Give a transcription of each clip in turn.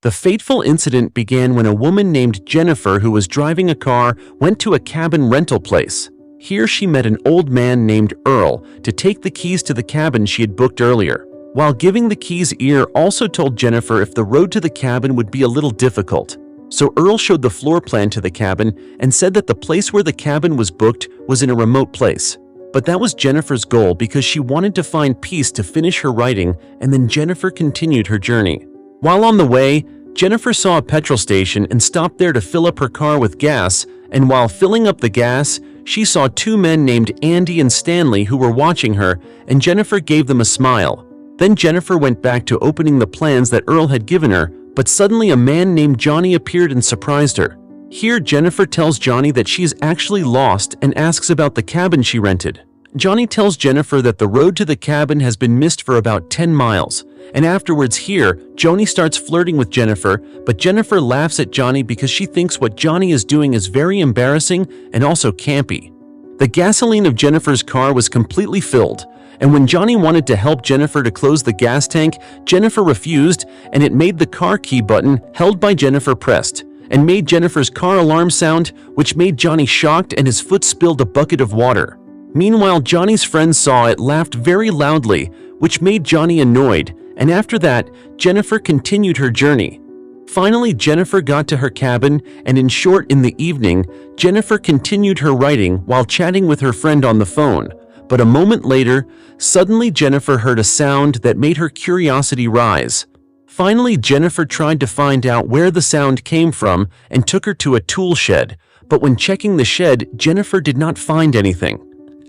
The fateful incident began when a woman named Jennifer, who was driving a car, went to a cabin rental place. Here she met an old man named Earl to take the keys to the cabin she had booked earlier. While giving the keys, Earl also told Jennifer if the road to the cabin would be a little difficult. So Earl showed the floor plan to the cabin and said that the place where the cabin was booked was in a remote place. But that was Jennifer's goal because she wanted to find peace to finish her writing, and then Jennifer continued her journey. While on the way, Jennifer saw a petrol station and stopped there to fill up her car with gas, and while filling up the gas, she saw two men named Andy and Stanley who were watching her, and Jennifer gave them a smile. Then Jennifer went back to opening the plans that Earl had given her, but suddenly a man named Johnny appeared and surprised her. Here Jennifer tells Johnny that she is actually lost and asks about the cabin she rented. Johnny tells Jennifer that the road to the cabin has been missed for about 10 miles, and afterwards here, Johnny starts flirting with Jennifer, but Jennifer laughs at Johnny because she thinks what Johnny is doing is very embarrassing and also campy. The gasoline of Jennifer's car was completely filled, and when Johnny wanted to help Jennifer to close the gas tank, Jennifer refused, and it made the car key button held by Jennifer pressed, and made Jennifer's car alarm sound, which made Johnny shocked and his foot spilled a bucket of water. Meanwhile, Johnny's friends saw it, laughed very loudly, which made Johnny annoyed, and after that, Jennifer continued her journey. Finally, Jennifer got to her cabin, and in short, in the evening, Jennifer continued her writing while chatting with her friend on the phone. But a moment later, suddenly Jennifer heard a sound that made her curiosity rise. Finally, Jennifer tried to find out where the sound came from and took her to a tool shed, but when checking the shed, Jennifer did not find anything.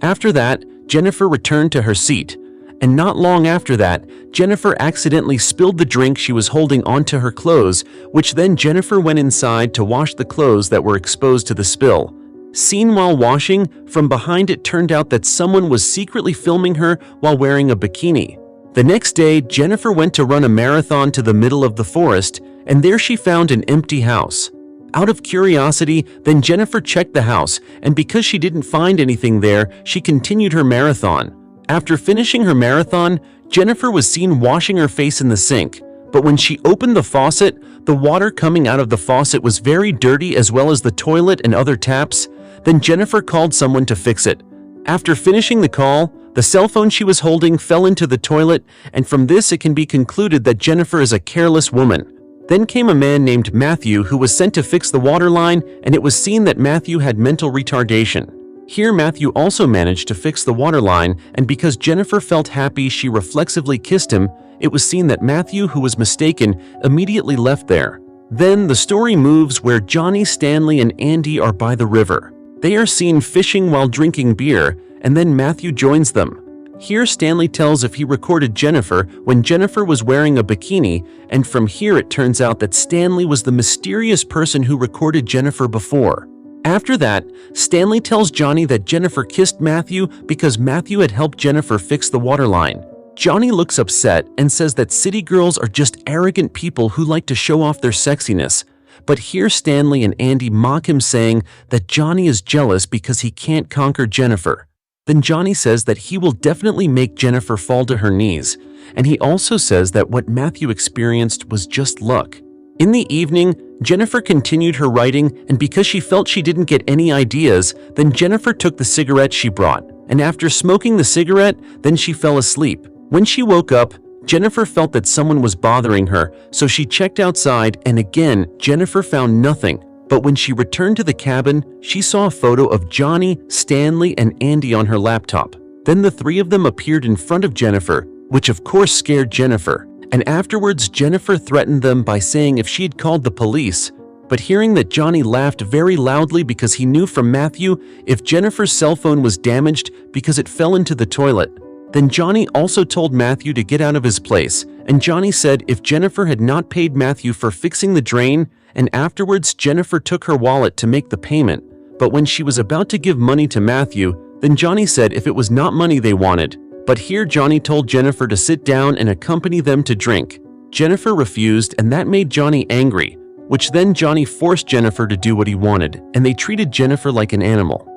After that, Jennifer returned to her seat, and not long after that, Jennifer accidentally spilled the drink she was holding onto her clothes, which then Jennifer went inside to wash the clothes that were exposed to the spill. Seen while washing, from behind it turned out that someone was secretly filming her while wearing a bikini. The next day, Jennifer went to run a marathon to the middle of the forest, and there she found an empty house. Out of curiosity, then Jennifer checked the house, and because she didn't find anything there, she continued her marathon. After finishing her marathon, Jennifer was seen washing her face in the sink, but when she opened the faucet, the water coming out of the faucet was very dirty as well as the toilet and other taps. Then Jennifer called someone to fix it. After finishing the call, the cell phone she was holding fell into the toilet, and from this it can be concluded that Jennifer is a careless woman. Then came a man named Matthew who was sent to fix the water line, and it was seen that Matthew had mental retardation. Here Matthew also managed to fix the water line, and because Jennifer felt happy she reflexively kissed him, it was seen that Matthew, who was mistaken, immediately left there. Then the story moves where Johnny, Stanley, and Andy are by the river. They are seen fishing while drinking beer, and then Matthew joins them. Here Stanley tells if he recorded Jennifer when Jennifer was wearing a bikini, and from here it turns out that Stanley was the mysterious person who recorded Jennifer before. After that, Stanley tells Johnny that Jennifer kissed Matthew because Matthew had helped Jennifer fix the water line. Johnny looks upset and says that city girls are just arrogant people who like to show off their sexiness. But here Stanley and Andy mock him, saying that Johnny is jealous because he can't conquer Jennifer. Then Johnny says that he will definitely make Jennifer fall to her knees, and he also says that what Matthew experienced was just luck. In the evening, Jennifer continued her writing, and because she felt she didn't get any ideas, then Jennifer took the cigarette she brought, and after smoking the cigarette, then she fell asleep. When she woke up, Jennifer felt that someone was bothering her, so she checked outside, and again, Jennifer found nothing. But when she returned to the cabin, she saw a photo of Johnny, Stanley, and Andy on her laptop. Then the three of them appeared in front of Jennifer, which of course scared Jennifer. And afterwards, Jennifer threatened them by saying if she had called the police. But hearing that Johnny laughed very loudly because he knew from Matthew if Jennifer's cell phone was damaged because it fell into the toilet. Then Johnny also told Matthew to get out of his place, and Johnny said if Jennifer had not paid Matthew for fixing the drain, and afterwards Jennifer took her wallet to make the payment. But when she was about to give money to Matthew, then Johnny said if it was not money they wanted. But here Johnny told Jennifer to sit down and accompany them to drink. Jennifer refused, and that made Johnny angry, which then Johnny forced Jennifer to do what he wanted, and they treated Jennifer like an animal.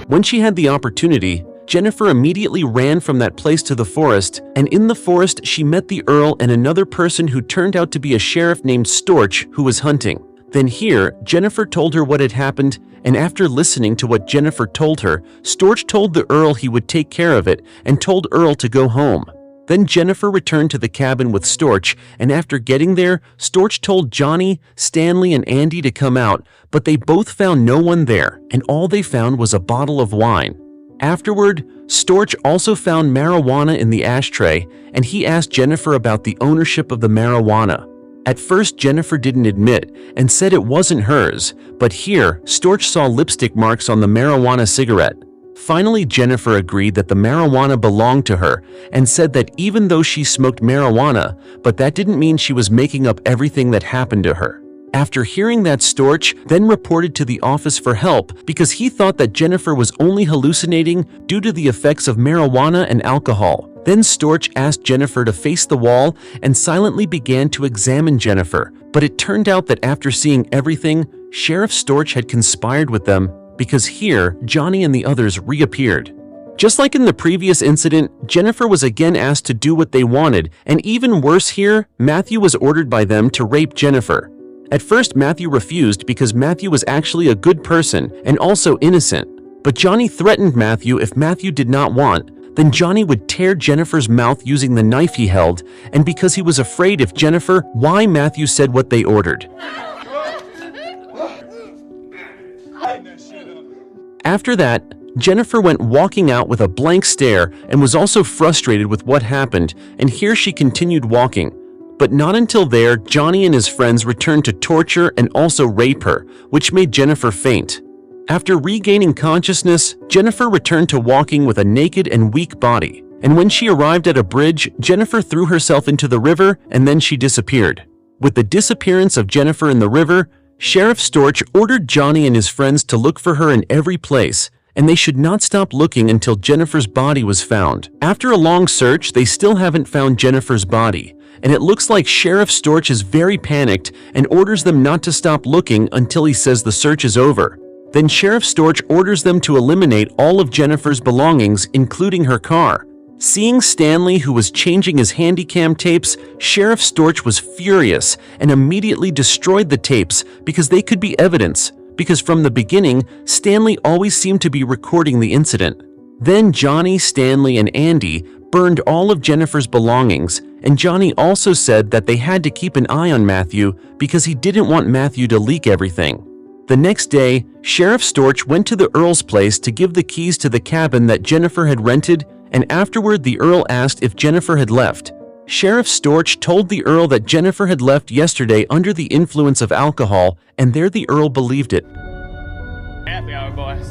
When she had the opportunity, Jennifer immediately ran from that place to the forest, and in the forest she met the Earl and another person who turned out to be a sheriff named Storch who was hunting. Then here, Jennifer told her what had happened, and after listening to what Jennifer told her, Storch told the Earl he would take care of it and told Earl to go home. Then Jennifer returned to the cabin with Storch, and after getting there, Storch told Johnny, Stanley, and Andy to come out, but they both found no one there, and all they found was a bottle of wine. Afterward, Storch also found marijuana in the ashtray, and he asked Jennifer about the ownership of the marijuana. At first, Jennifer didn't admit and said it wasn't hers, but here, Storch saw lipstick marks on the marijuana cigarette. Finally, Jennifer agreed that the marijuana belonged to her and said that even though she smoked marijuana, but that didn't mean she was making up everything that happened to her. After hearing that, Storch then reported to the office for help because he thought that Jennifer was only hallucinating due to the effects of marijuana and alcohol. Then Storch asked Jennifer to face the wall and silently began to examine Jennifer, but it turned out that after seeing everything, Sheriff Storch had conspired with them because here, Johnny and the others reappeared. Just like in the previous incident, Jennifer was again asked to do what they wanted, and even worse here, Matthew was ordered by them to rape Jennifer. At first, Matthew refused because Matthew was actually a good person and also innocent. But Johnny threatened Matthew if Matthew did not want, then Johnny would tear Jennifer's mouth using the knife he held, and because he was afraid if Jennifer, why Matthew said what they ordered. After that, Jennifer went walking out with a blank stare and was also frustrated with what happened, and here she continued walking. But not until there, Johnny and his friends returned to torture and also rape her, which made Jennifer faint. After regaining consciousness, Jennifer returned to walking with a naked and weak body. And when she arrived at a bridge, Jennifer threw herself into the river and then she disappeared. With the disappearance of Jennifer in the river, Sheriff Storch ordered Johnny and his friends to look for her in every place, and they should not stop looking until Jennifer's body was found. After a long search, they still haven't found Jennifer's body, and it looks like Sheriff Storch is very panicked and orders them not to stop looking until he says the search is over. Then Sheriff Storch orders them to eliminate all of Jennifer's belongings, including her car. Seeing Stanley, who was changing his handycam tapes, Sheriff Storch was furious and immediately destroyed the tapes because they could be evidence, because from the beginning, Stanley always seemed to be recording the incident. Then Johnny, Stanley, and Andy burned all of Jennifer's belongings, and Johnny also said that they had to keep an eye on Matthew because he didn't want Matthew to leak everything. The next day, Sheriff Storch went to the Earl's place to give the keys to the cabin that Jennifer had rented, and afterward the Earl asked if Jennifer had left. Sheriff Storch told the Earl that Jennifer had left yesterday under the influence of alcohol, and there the Earl believed it. Happy hour, boys.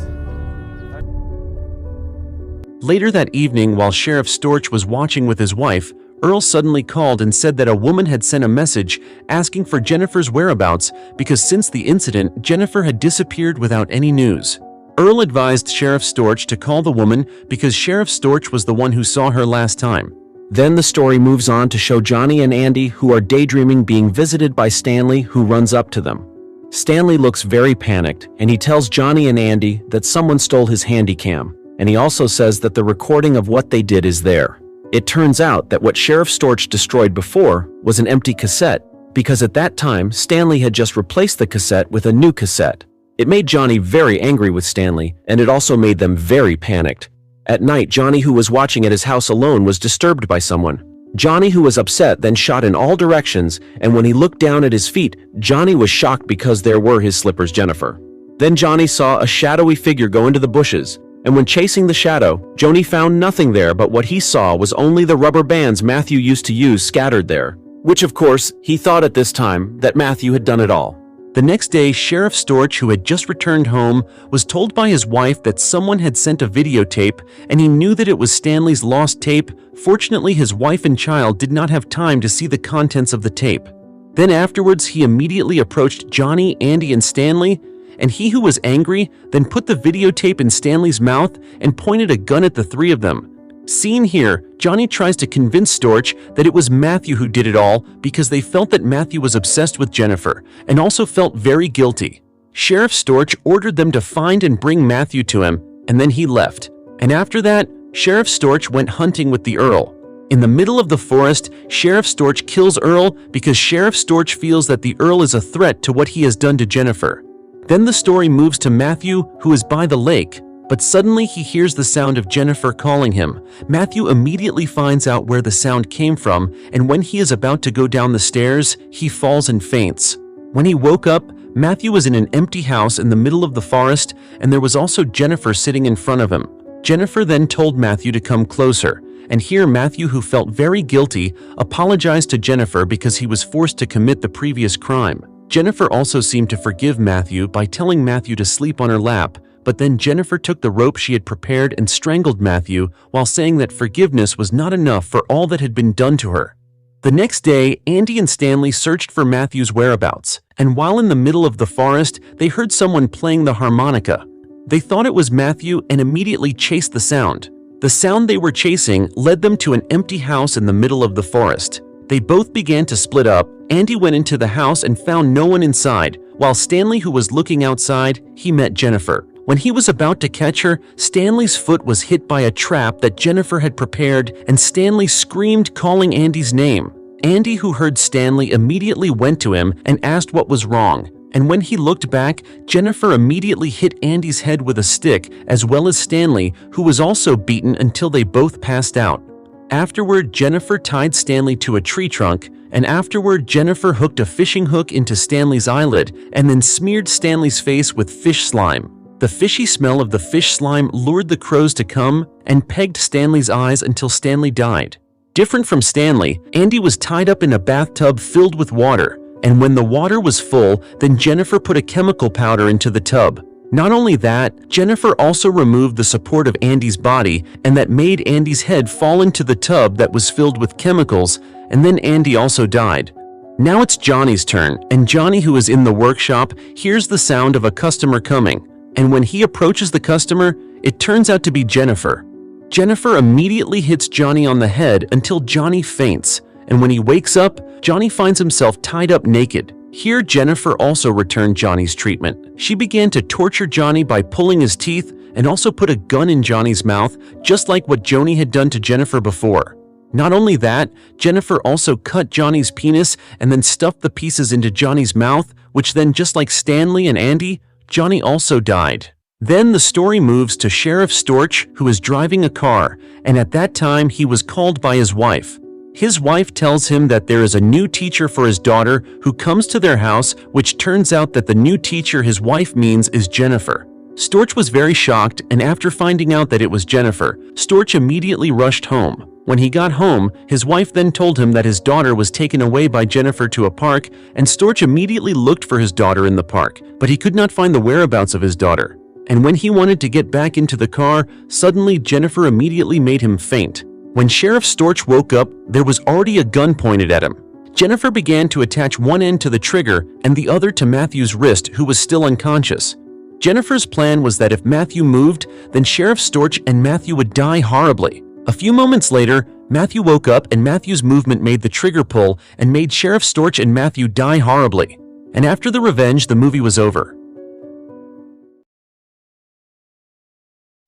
Later that evening, while Sheriff Storch was watching with his wife, Earl suddenly called and said that a woman had sent a message asking for Jennifer's whereabouts because since the incident, Jennifer had disappeared without any news. Earl advised Sheriff Storch to call the woman because Sheriff Storch was the one who saw her last time. Then the story moves on to show Johnny and Andy, who are daydreaming, being visited by Stanley, who runs up to them. Stanley looks very panicked, and he tells Johnny and Andy that someone stole his handycam, and he also says that the recording of what they did is there. It turns out that what Sheriff Storch destroyed before was an empty cassette, because at that time, Stanley had just replaced the cassette with a new cassette. It made Johnny very angry with Stanley, and it also made them very panicked. At night, Johnny, who was watching at his house alone, was disturbed by someone. Johnny, who was upset, then shot in all directions, and when he looked down at his feet, Johnny was shocked because there were his slippers, Jennifer. Then Johnny saw a shadowy figure go into the bushes, and when chasing the shadow, Johnny found nothing there, but what he saw was only the rubber bands Matthew used to use scattered there, which of course, he thought at this time that Matthew had done it all. The next day, Sheriff Storch, who had just returned home, was told by his wife that someone had sent a videotape, and he knew that it was Stanley's lost tape. Fortunately, his wife and child did not have time to see the contents of the tape. Then afterwards, he immediately approached Johnny, Andy, and Stanley, and he, who was angry, then put the videotape in Stanley's mouth and pointed a gun at the three of them. Seen here, Johnny tries to convince Storch that it was Matthew who did it all because they felt that Matthew was obsessed with Jennifer and also felt very guilty. Sheriff Storch ordered them to find and bring Matthew to him, and then he left. And after that, Sheriff Storch went hunting with the Earl. In the middle of the forest, Sheriff Storch kills Earl because Sheriff Storch feels that the Earl is a threat to what he has done to Jennifer. Then the story moves to Matthew, who is by the lake, but suddenly he hears the sound of Jennifer calling him. Matthew immediately finds out where the sound came from, and when he is about to go down the stairs, he falls and faints. When he woke up, Matthew was in an empty house in the middle of the forest, and there was also Jennifer sitting in front of him. Jennifer then told Matthew to come closer, and here Matthew, who felt very guilty, apologized to Jennifer because he was forced to commit the previous crime. Jennifer also seemed to forgive Matthew by telling Matthew to sleep on her lap, but then Jennifer took the rope she had prepared and strangled Matthew while saying that forgiveness was not enough for all that had been done to her. The next day, Andy and Stanley searched for Matthew's whereabouts, and while in the middle of the forest, they heard someone playing the harmonica. They thought it was Matthew and immediately chased the sound. The sound they were chasing led them to an empty house in the middle of the forest. They both began to split up. Andy went into the house and found no one inside, while Stanley, who was looking outside, he met Jennifer. When he was about to catch her, Stanley's foot was hit by a trap that Jennifer had prepared, and Stanley screamed, calling Andy's name. Andy, who heard Stanley, immediately went to him and asked what was wrong. And when he looked back, Jennifer immediately hit Andy's head with a stick, as well as Stanley, who was also beaten until they both passed out. Afterward, Jennifer tied Stanley to a tree trunk, and afterward, Jennifer hooked a fishing hook into Stanley's eyelid and then smeared Stanley's face with fish slime. The fishy smell of the fish slime lured the crows to come and pegged Stanley's eyes until Stanley died. Different from Stanley, Andy was tied up in a bathtub filled with water, and when the water was full, then Jennifer put a chemical powder into the tub. Not only that, Jennifer also removed the support of Andy's body, and that made Andy's head fall into the tub that was filled with chemicals, and then Andy also died. Now it's Johnny's turn, and Johnny, who is in the workshop, hears the sound of a customer coming. And when he approaches the customer, it turns out to be Jennifer. Jennifer immediately hits Johnny on the head until Johnny faints, and when he wakes up, Johnny finds himself tied up naked. Here, Jennifer also returned Johnny's treatment. She began to torture Johnny by pulling his teeth and also put a gun in Johnny's mouth, just like what Johnny had done to Jennifer before. Not only that, Jennifer also cut Johnny's penis and then stuffed the pieces into Johnny's mouth, which then, just like Stanley and Andy, Johnny also died. Then the story moves to Sheriff Storch, who is driving a car, and at that time he was called by his wife. His wife tells him that there is a new teacher for his daughter who comes to their house, which turns out that the new teacher his wife means is Jennifer. Storch was very shocked, and after finding out that it was Jennifer, Storch immediately rushed home. When he got home, his wife then told him that his daughter was taken away by Jennifer to a park, and Storch immediately looked for his daughter in the park, but he could not find the whereabouts of his daughter. And when he wanted to get back into the car, suddenly Jennifer immediately made him faint. When Sheriff Storch woke up, there was already a gun pointed at him. Jennifer began to attach one end to the trigger and the other to Matthew's wrist, who was still unconscious. Jennifer's plan was that if Matthew moved, then Sheriff Storch and Matthew would die horribly. A few moments later, Matthew woke up and Matthew's movement made the trigger pull and made Sheriff Storch and Matthew die horribly. And after the revenge, the movie was over.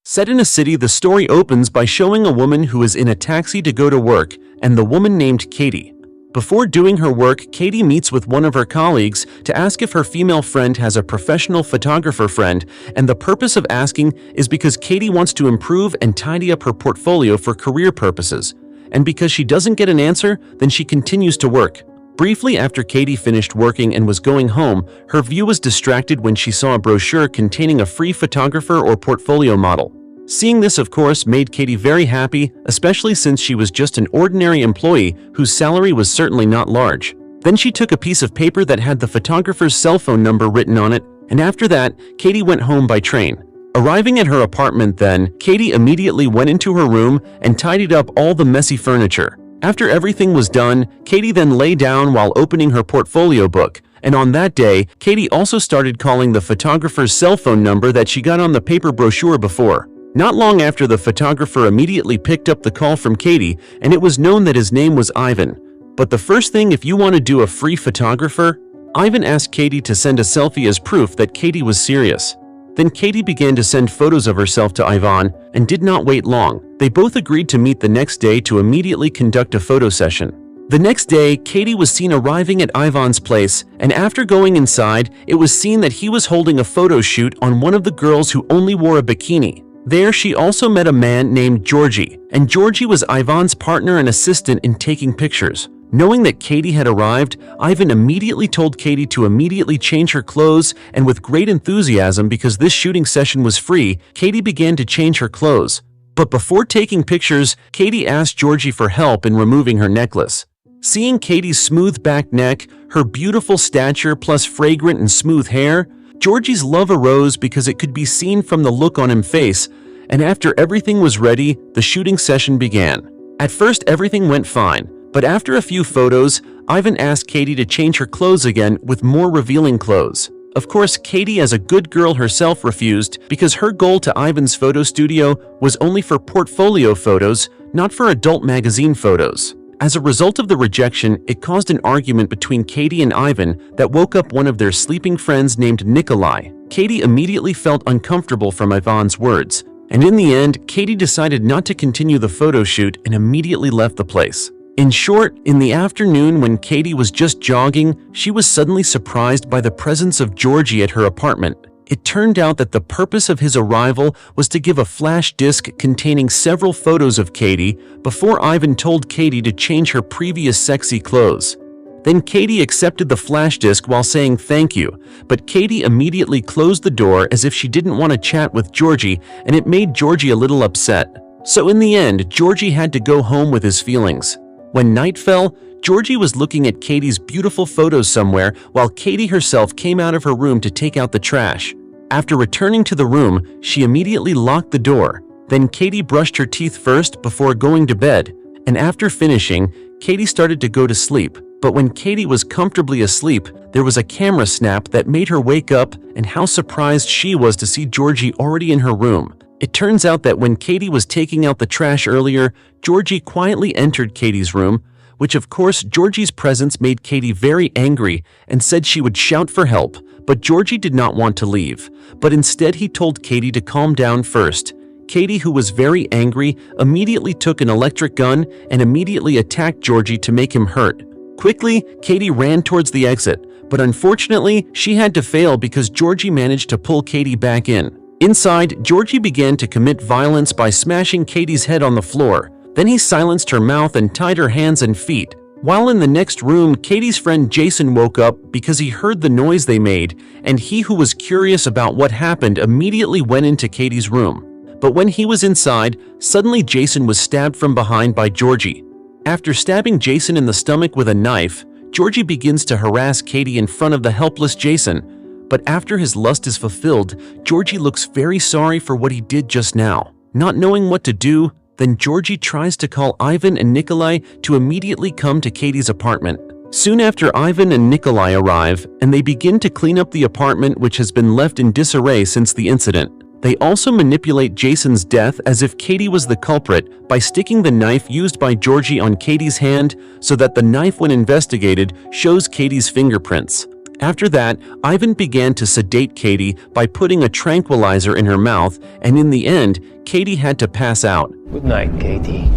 Set in a city, the story opens by showing a woman who is in a taxi to go to work, and the woman named Katie. Before doing her work, Katie meets with one of her colleagues to ask if her female friend has a professional photographer friend, and the purpose of asking is because Katie wants to improve and tidy up her portfolio for career purposes. And because she doesn't get an answer, then she continues to work. Briefly after Katie finished working and was going home, her view was distracted when she saw a brochure containing a free photographer or portfolio model. Seeing this, of course, made Katie very happy, especially since she was just an ordinary employee whose salary was certainly not large. Then she took a piece of paper that had the photographer's cell phone number written on it, and after that, Katie went home by train. Arriving at her apartment then, Katie immediately went into her room and tidied up all the messy furniture. After everything was done, Katie then lay down while opening her portfolio book, and on that day, Katie also started calling the photographer's cell phone number that she got on the paper brochure before. Not long after, the photographer immediately picked up the call from Katie, and it was known that his name was Ivan. But the first thing, if you want to do a free photographer, Ivan asked Katie to send a selfie as proof that Katie was serious. Then Katie began to send photos of herself to Ivan and did not wait long. They both agreed to meet the next day to immediately conduct a photo session. The next day, Katie was seen arriving at Ivan's place, and after going inside, it was seen that he was holding a photo shoot on one of the girls who only wore a bikini. There, she also met a man named Georgie, and Georgie was Ivan's partner and assistant in taking pictures. Knowing that Katie had arrived, Ivan immediately told Katie to immediately change her clothes, and with great enthusiasm because this shooting session was free, Katie began to change her clothes. But before taking pictures, Katie asked Georgie for help in removing her necklace. Seeing Katie's smooth back neck, her beautiful stature plus fragrant and smooth hair, Georgie's love arose because it could be seen from the look on his face, and after everything was ready, the shooting session began. At first everything went fine, but after a few photos, Ivan asked Katie to change her clothes again with more revealing clothes. Of course, Katie, as a good girl herself, refused because her goal to Ivan's photo studio was only for portfolio photos, not for adult magazine photos. As a result of the rejection, it caused an argument between Katie and Ivan that woke up one of their sleeping friends named Nikolai. Katie immediately felt uncomfortable from Ivan's words, and in the end, Katie decided not to continue the photo shoot and immediately left the place. In short, in the afternoon when Katie was just jogging, she was suddenly surprised by the presence of Georgie at her apartment. It turned out that the purpose of his arrival was to give a flash disc containing several photos of Katie before Ivan told Katie to change her previous sexy clothes. Then Katie accepted the flash disc while saying thank you, but Katie immediately closed the door as if she didn't want to chat with Georgie, and it made Georgie a little upset. So in the end, Georgie had to go home with his feelings. When night fell, Georgie was looking at Katie's beautiful photos somewhere while Katie herself came out of her room to take out the trash. After returning to the room, she immediately locked the door. Then Katie brushed her teeth first before going to bed, and after finishing, Katie started to go to sleep. But when Katie was comfortably asleep, there was a camera snap that made her wake up, and how surprised she was to see Georgie already in her room. It turns out that when Katie was taking out the trash earlier, Georgie quietly entered Katie's room, which of course Georgie's presence made Katie very angry and said she would shout for help, but Georgie did not want to leave, but instead he told Katie to calm down first. Katie, who was very angry, immediately took an electric gun and immediately attacked Georgie to make him hurt. Quickly, Katie ran towards the exit, but unfortunately, she had to fail because Georgie managed to pull Katie back in. Inside, Georgie began to commit violence by smashing Katie's head on the floor. Then he silenced her mouth and tied her hands and feet. While in the next room, Katie's friend Jason woke up because he heard the noise they made, and he, who was curious about what happened, immediately went into Katie's room. But when he was inside, suddenly Jason was stabbed from behind by Georgie. After stabbing Jason in the stomach with a knife, Georgie begins to harass Katie in front of the helpless Jason. But after his lust is fulfilled, Georgie looks very sorry for what he did just now. Not knowing what to do, then Georgie tries to call Ivan and Nikolai to immediately come to Katie's apartment. Soon after, Ivan and Nikolai arrive, and they begin to clean up the apartment, which has been left in disarray since the incident. They also manipulate Jason's death as if Katie was the culprit by sticking the knife used by Georgie on Katie's hand so that the knife, when investigated, shows Katie's fingerprints. After that, Ivan began to sedate Katie by putting a tranquilizer in her mouth, and in the end, Katie had to pass out. Good night, Katie.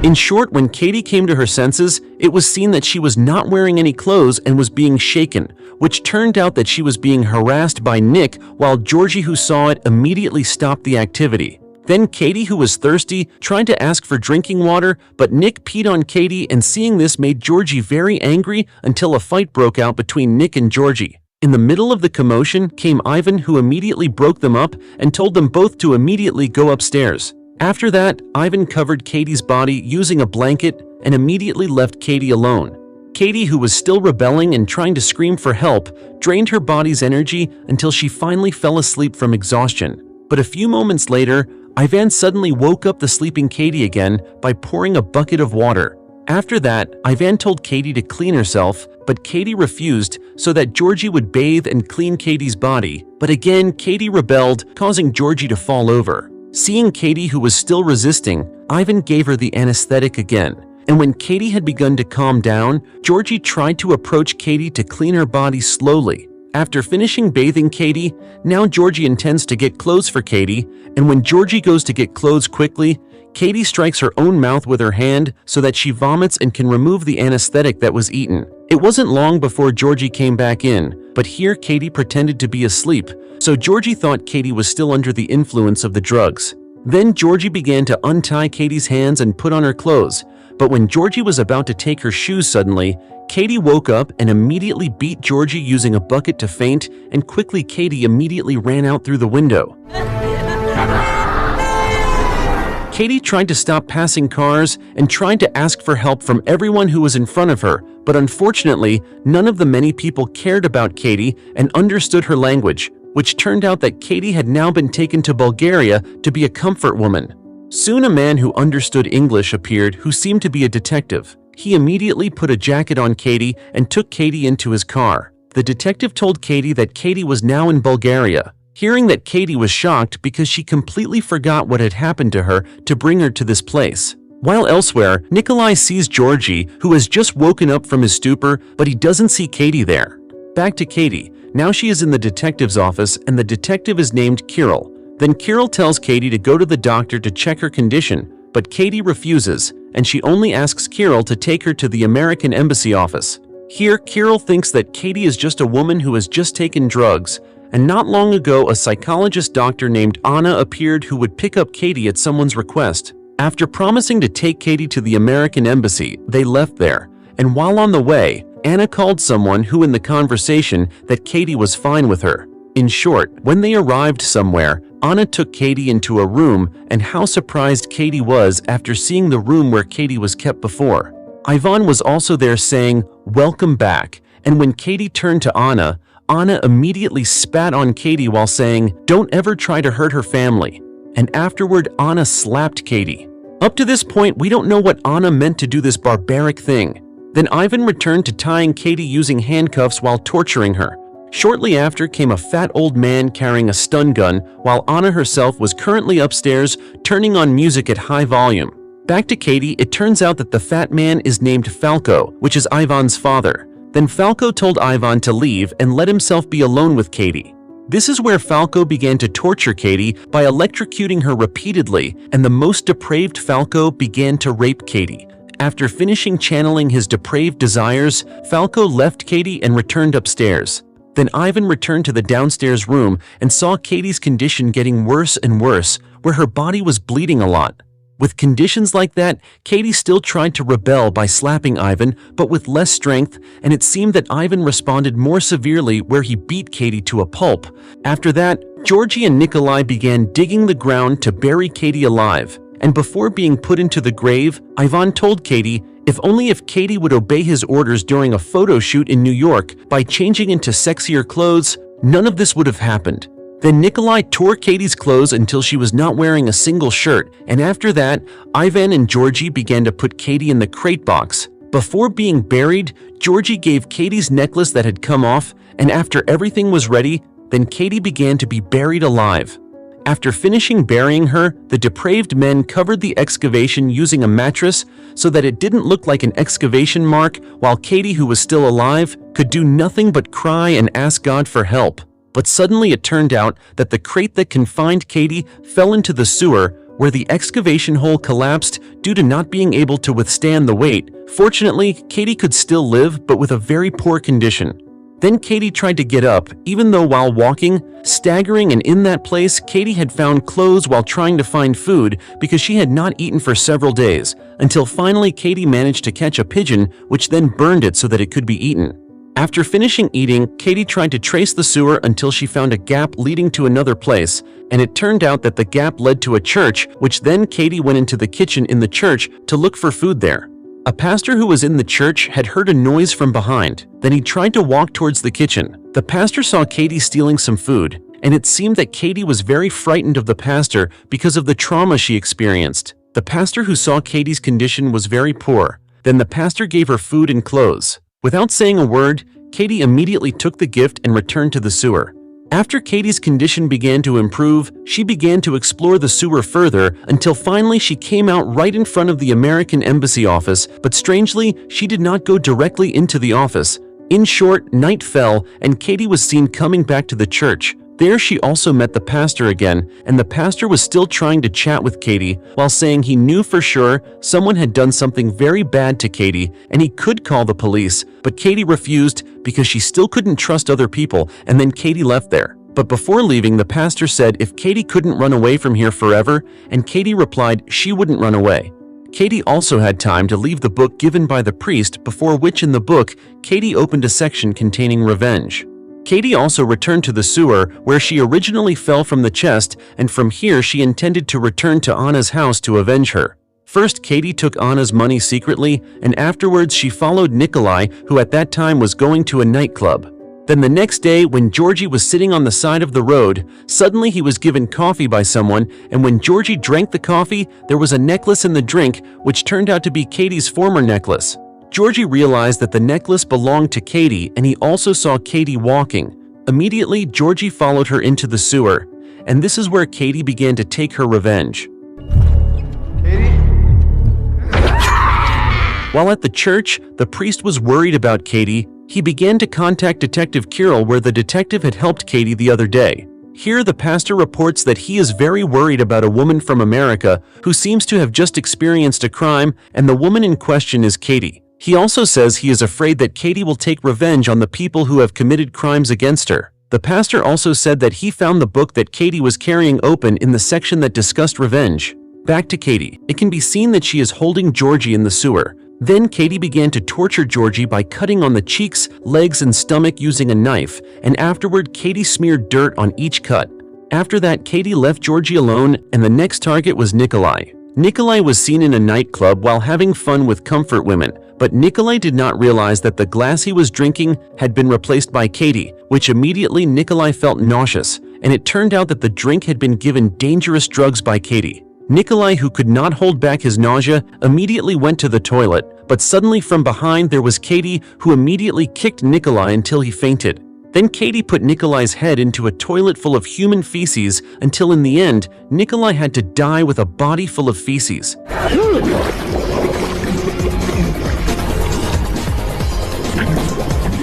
In short, when Katie came to her senses, it was seen that she was not wearing any clothes and was being shaken, which turned out that she was being harassed by Nick, while Georgie, who saw it, immediately stopped the activity. Then Katie, who was thirsty, tried to ask for drinking water, but Nick peed on Katie, and seeing this made Georgie very angry until a fight broke out between Nick and Georgie. In the middle of the commotion came Ivan, who immediately broke them up and told them both to immediately go upstairs. After that, Ivan covered Katie's body using a blanket and immediately left Katie alone. Katie, who was still rebelling and trying to scream for help, drained her body's energy until she finally fell asleep from exhaustion. But a few moments later, Ivan suddenly woke up the sleeping Katie again by pouring a bucket of water. After that, Ivan told Katie to clean herself, but Katie refused so that Georgie would bathe and clean Katie's body. But again, Katie rebelled, causing Georgie to fall over. Seeing Katie, who was still resisting, Ivan gave her the anesthetic again. And when Katie had begun to calm down, Georgie tried to approach Katie to clean her body slowly. After finishing bathing Katie, now Georgie intends to get clothes for Katie, and when Georgie goes to get clothes quickly, Katie strikes her own mouth with her hand so that she vomits and can remove the anesthetic that was eaten. It wasn't long before Georgie came back in, but here Katie pretended to be asleep, so Georgie thought Katie was still under the influence of the drugs. Then Georgie began to untie Katie's hands and put on her clothes, but when Georgie was about to take her shoes suddenly, Katie woke up and immediately beat Georgie using a bucket to faint, and quickly Katie immediately ran out through the window. Katie tried to stop passing cars and tried to ask for help from everyone who was in front of her, but unfortunately, none of the many people cared about Katie and understood her language, which turned out that Katie had now been taken to Bulgaria to be a comfort woman. Soon a man who understood English appeared who seemed to be a detective. He immediately put a jacket on Katie and took Katie into his car. The detective told Katie that Katie was now in Bulgaria. Hearing that, Katie was shocked because she completely forgot what had happened to her to bring her to this place. While elsewhere, Nikolai sees Georgie, who has just woken up from his stupor, but he doesn't see Katie there. Back to Katie. Now she is in the detective's office and the detective is named Kirill. Then Kirill tells Katie to go to the doctor to check her condition, but Katie refuses, and she only asks Kirill to take her to the American Embassy office. Here, Kirill thinks that Katie is just a woman who has just taken drugs, and not long ago a psychologist doctor named Anna appeared who would pick up Katie at someone's request. After promising to take Katie to the American Embassy, they left there, and while on the way, Anna called someone who in the conversation that Katie was fine with her. In short, when they arrived somewhere, Anna took Katie into a room, and how surprised Katie was after seeing the room where Katie was kept before. Ivan was also there saying, "Welcome back," and when Katie turned to Anna, Anna immediately spat on Katie while saying, "Don't ever try to hurt her family." And afterward, Anna slapped Katie. Up to this point, we don't know what Anna meant to do this barbaric thing. Then Ivan returned to tying Katie using handcuffs while torturing her. Shortly after came a fat old man carrying a stun gun, while Anna herself was currently upstairs turning on music at high volume. Back to Katie, it turns out that the fat man is named Falco, which is Ivan's father. Then Falco told Ivan to leave and let himself be alone with Katie. This is where Falco began to torture Katie by electrocuting her repeatedly, and the most depraved Falco began to rape Katie. After finishing channeling his depraved desires, Falco left Katie and returned upstairs. Then Ivan returned to the downstairs room and saw Katie's condition getting worse and worse, where her body was bleeding a lot. With conditions like that, Katie still tried to rebel by slapping Ivan, but with less strength, and it seemed that Ivan responded more severely where he beat Katie to a pulp. After that, Georgie and Nikolai began digging the ground to bury Katie alive, and before being put into the grave, Ivan told Katie if Katie would obey his orders during a photo shoot in New York by changing into sexier clothes, none of this would have happened. Then Nikolai tore Katie's clothes until she was not wearing a single shirt, and after that, Ivan and Georgie began to put Katie in the crate box. Before being buried, Georgie gave Katie's necklace that had come off, and after everything was ready, then Katie began to be buried alive. After finishing burying her, the depraved men covered the excavation using a mattress so that it didn't look like an excavation mark, while Katie, who was still alive, could do nothing but cry and ask God for help. But suddenly it turned out that the crate that confined Katie fell into the sewer, where the excavation hole collapsed due to not being able to withstand the weight. Fortunately, Katie could still live, but with a very poor condition. Then Katie tried to get up, even though while walking, staggering, and in that place, Katie had found clothes while trying to find food because she had not eaten for several days, until finally Katie managed to catch a pigeon, which then burned it so that it could be eaten. After finishing eating, Katie tried to trace the sewer until she found a gap leading to another place, and it turned out that the gap led to a church, which then Katie went into the kitchen in the church to look for food there. A pastor who was in the church had heard a noise from behind. Then he tried to walk towards the kitchen. The pastor saw Katie stealing some food, and it seemed that Katie was very frightened of the pastor because of the trauma she experienced. The pastor who saw Katie's condition was very poor. Then the pastor gave her food and clothes. Without saying a word, Katie immediately took the gift and returned to the sewer. After Katie's condition began to improve, she began to explore the sewer further until finally she came out right in front of the American Embassy office, but strangely, she did not go directly into the office. In short, night fell and Katie was seen coming back to the church. There she also met the pastor again, and the pastor was still trying to chat with Katie while saying he knew for sure someone had done something very bad to Katie and he could call the police, but Katie refused because she still couldn't trust other people, and then Katie left there. But before leaving, the pastor said if Katie couldn't run away from here forever, and Katie replied she wouldn't run away. Katie also had time to leave the book given by the priest, before which in the book, Katie opened a section containing revenge. Katie also returned to the sewer where she originally fell from the chest, and from here she intended to return to Anna's house to avenge her. First, Katie took Anna's money secretly, and afterwards she followed Nikolai, who at that time was going to a nightclub. Then the next day, when Georgie was sitting on the side of the road, suddenly he was given coffee by someone, and when Georgie drank the coffee, there was a necklace in the drink, which turned out to be Katie's former necklace. Georgie realized that the necklace belonged to Katie, and he also saw Katie walking. Immediately, Georgie followed her into the sewer, and this is where Katie began to take her revenge. Katie? While at the church, the priest was worried about Katie. He began to contact Detective Kirill, where the detective had helped Katie the other day. Here, the pastor reports that he is very worried about a woman from America who seems to have just experienced a crime, and the woman in question is Katie. He also says he is afraid that Katie will take revenge on the people who have committed crimes against her. The pastor also said that he found the book that Katie was carrying open in the section that discussed revenge. Back to Katie. It can be seen that she is holding Georgie in the sewer. Then Katie began to torture Georgie by cutting on the cheeks, legs, and stomach using a knife, and afterward Katie smeared dirt on each cut. After that, Katie left Georgie alone, and the next target was Nikolai. Nikolai was seen in a nightclub while having fun with comfort women, but Nikolai did not realize that the glass he was drinking had been replaced by Katie, which immediately Nikolai felt nauseous, and it turned out that the drink had been given dangerous drugs by Katie. Nikolai, who could not hold back his nausea, immediately went to the toilet, but suddenly from behind there was Katie, who immediately kicked Nikolai until he fainted. Then Katie put Nikolai's head into a toilet full of human feces until in the end, Nikolai had to die with a body full of feces.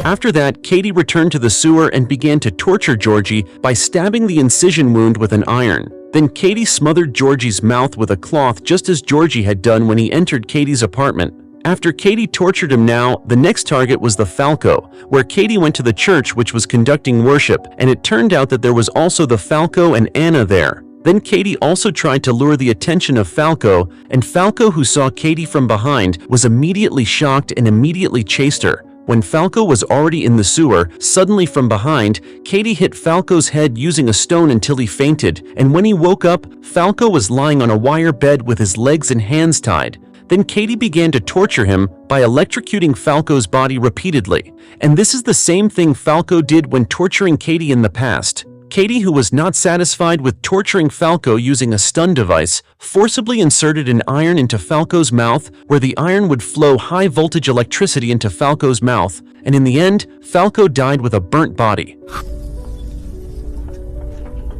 After that, Katie returned to the sewer and began to torture Georgie by stabbing the incision wound with an iron. Then Katie smothered Georgie's mouth with a cloth just as Georgie had done when he entered Katie's apartment. After Katie tortured him now, the next target was the Falco, where Katie went to the church which was conducting worship, and it turned out that there was also the Falco and Anna there. Then Katie also tried to lure the attention of Falco, and Falco, who saw Katie from behind, was immediately shocked and immediately chased her. When Falco was already in the sewer, suddenly from behind, Katie hit Falco's head using a stone until he fainted, and when he woke up, Falco was lying on a wire bed with his legs and hands tied. Then Katie began to torture him by electrocuting Falco's body repeatedly, and this is the same thing Falco did when torturing Katie in the past. Katie, who was not satisfied with torturing Falco using a stun device, forcibly inserted an iron into Falco's mouth, where the iron would flow high-voltage electricity into Falco's mouth, and in the end, Falco died with a burnt body.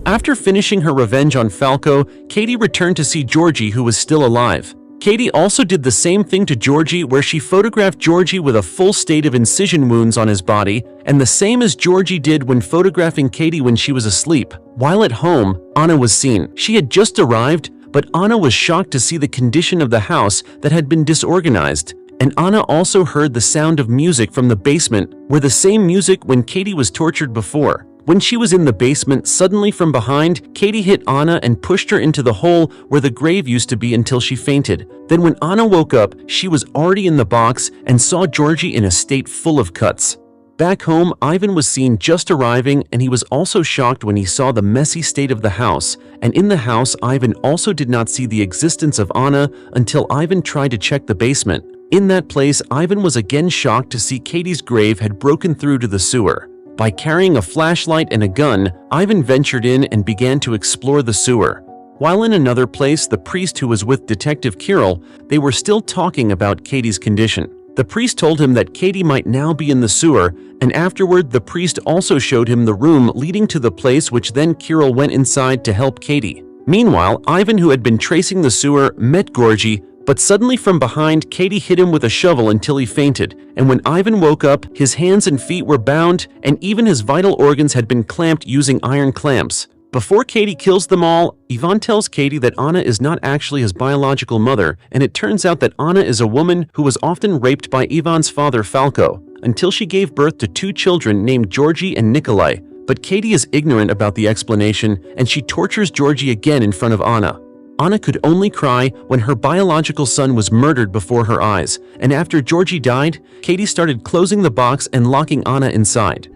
After finishing her revenge on Falco, Katie returned to see Georgie, who was still alive. Katie also did the same thing to Georgie, where she photographed Georgie with a full state of incision wounds on his body, and the same as Georgie did when photographing Katie when she was asleep. While at home, Anna was seen. She had just arrived, but Anna was shocked to see the condition of the house that had been disorganized. And Anna also heard the sound of music from the basement, where the same music when Katie was tortured before. When she was in the basement, suddenly from behind, Katie hit Anna and pushed her into the hole where the grave used to be until she fainted. Then when Anna woke up, she was already in the box and saw Georgie in a state full of cuts. Back home, Ivan was seen just arriving, and he was also shocked when he saw the messy state of the house. And in the house, Ivan also did not see the existence of Anna until Ivan tried to check the basement. In that place, Ivan was again shocked to see Katie's grave had broken through to the sewer. By carrying a flashlight and a gun, Ivan ventured in and began to explore the sewer. While in another place, the priest who was with Detective Kirill, they were still talking about Katie's condition. The priest told him that Katie might now be in the sewer, and afterward the priest also showed him the room leading to the place, which then Kirill went inside to help Katie. Meanwhile, Ivan, who had been tracing the sewer, met Georgie, But suddenly from behind, Katie hit him with a shovel until he fainted, and when Ivan woke up, his hands and feet were bound, and even his vital organs had been clamped using iron clamps. Before Katie kills them all, Ivan tells Katie that Anna is not actually his biological mother, and it turns out that Anna is a woman who was often raped by Ivan's father Falco, until she gave birth to 2 children named Georgie and Nikolai. But Katie is ignorant about the explanation, and she tortures Georgie again in front of Anna. Anna could only cry when her biological son was murdered before her eyes, and after Georgie died, Katie started closing the box and locking Anna inside.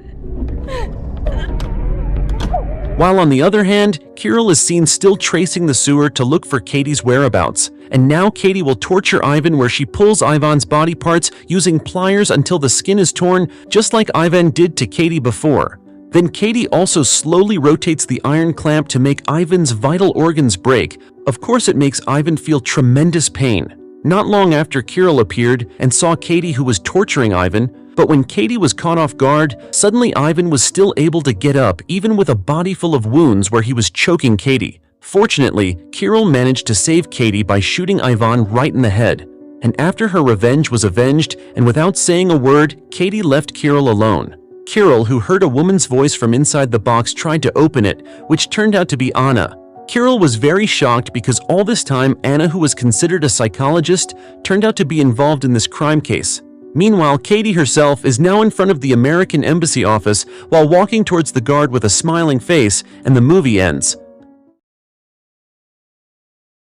While on the other hand, Kirill is seen still tracing the sewer to look for Katie's whereabouts, and now Katie will torture Ivan where she pulls Ivan's body parts using pliers until the skin is torn, just like Ivan did to Katie before. Then Katie also slowly rotates the iron clamp to make Ivan's vital organs break. Of course, it makes Ivan feel tremendous pain. Not long after, Kirill appeared and saw Katie, who was torturing Ivan, but when Katie was caught off guard, suddenly Ivan was still able to get up, even with a body full of wounds where he was choking Katie. Fortunately, Kirill managed to save Katie by shooting Ivan right in the head. And after her revenge was avenged, and without saying a word, Katie left Kirill alone. Kirill, who heard a woman's voice from inside the box, tried to open it, which turned out to be Anna. Kirill was very shocked because all this time Anna, who was considered a psychologist, turned out to be involved in this crime case. Meanwhile, Katie herself is now in front of the American Embassy office while walking towards the guard with a smiling face, and the movie ends.